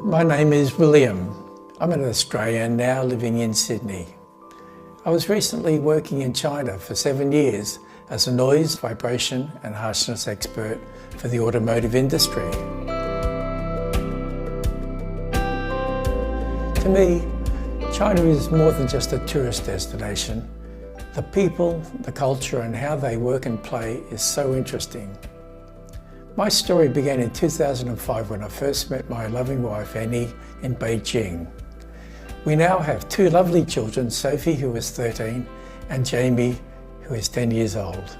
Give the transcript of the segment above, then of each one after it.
My name is William. I'm an Australian now living in Sydney. I was recently working in China for 7 years as a noise, vibration and harshness expert for the automotive industry. To me, China is more than just a tourist destination. The people, the culture and how they work and play is so interesting. My story began in 2005 when I first met my loving wife Annie in Beijing. We now have two lovely children, Sophie who is 13 and Jamie who is 10 years old.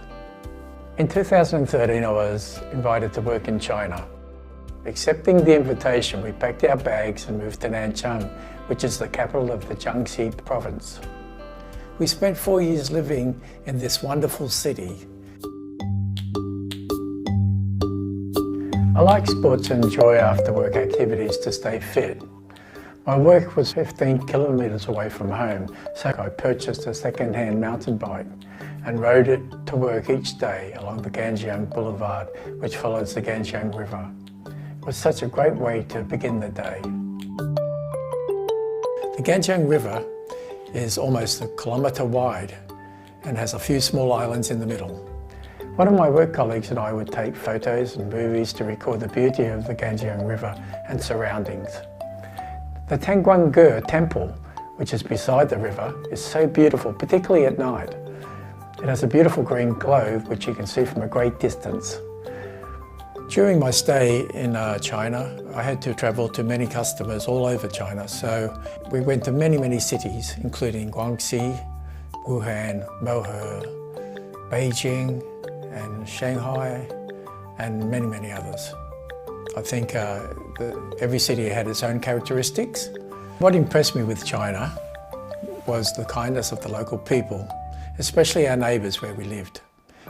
In 2013 I was invited to work in China. Accepting the invitation, we packed our bags and moved to Nanchang, which is the capital of the Jiangxi province. We spent 4 years living in this wonderful city. I like sports and enjoy after-work activities to stay fit. My work was 15 kilometres away from home, so I purchased a second-hand mountain bike and rode it to work each day along the Ganjiang Boulevard, which follows the Ganjiang River. It was such a great way to begin the day. The Ganjiang River is almost 1 kilometre wide and has a few small islands in the middle. One of my work colleagues and I would take photos and movies to record the beauty of the Ganjiang River and surroundings. The Tanguangge Temple, which is beside the river, is so beautiful, particularly at night. It has a beautiful green glow which you can see from a great distance. During my stay in China, I had to travel to many customers all over China, so we went to many cities, including Guangxi, Wuhan, Mohe, Beijing, and Shanghai, and many others. I think every city had its own characteristics. What impressed me with China was the kindness of the local people, especially our neighbours where we lived.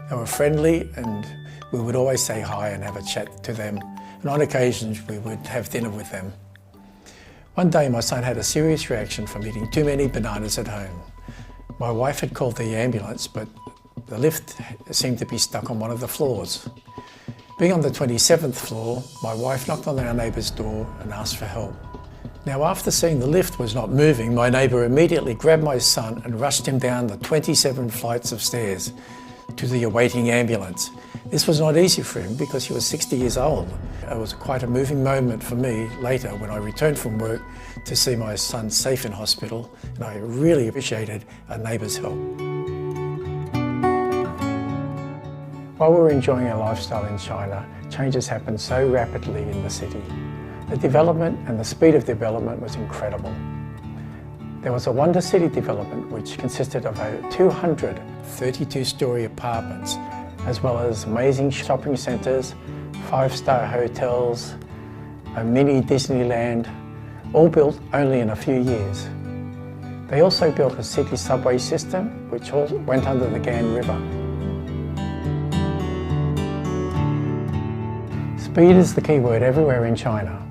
They were friendly and we would always say hi and have a chat to them, and on occasions we would have dinner with them. One day my son had a serious reaction from eating too many bananas at home. My wife had called the ambulance, but the lift seemed to be stuck on one of the floors. Being on the 27th floor, my wife knocked on our neighbour's door and asked for help. Now, after seeing the lift was not moving, my neighbour immediately grabbed my son and rushed him down the 27 flights of stairs to the awaiting ambulance. This was not easy for him because he was 60 years old. It was quite a moving moment for me later when I returned from work to see my son safe in hospital, and I really appreciated our neighbour's help. While we were enjoying our lifestyle in China, changes happened so rapidly in the city. The development and the speed of development was incredible. There was a Wonder City development which consisted of over 200 32-storey apartments, as well as amazing shopping centres, 5-star hotels, a mini Disneyland, all built only in a few years. They also built a city subway system which went under the Gan River. Speed is the key word everywhere in China.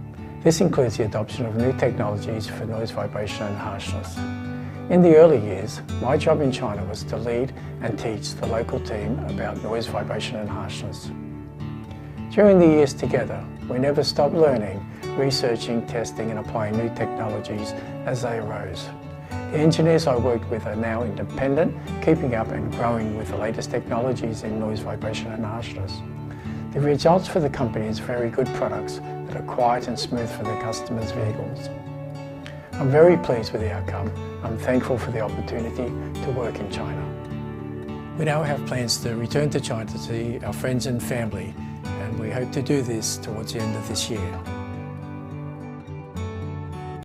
This includes the adoption of new technologies for noise, vibration and harshness. In the early years, my job in China was to lead and teach the local team about noise, vibration and harshness. During the years together, we never stopped learning, researching, testing and applying new technologies as they arose. The engineers I worked with are now independent, keeping up and growing with the latest technologies in noise, vibration and harshness. The results for the company is very good products that are quiet and smooth for their customers' vehicles. I'm very pleased with the outcome. I'm thankful for the opportunity to work in China. We now have plans to return to China to see our friends and family, and we hope to do this towards the end of this year.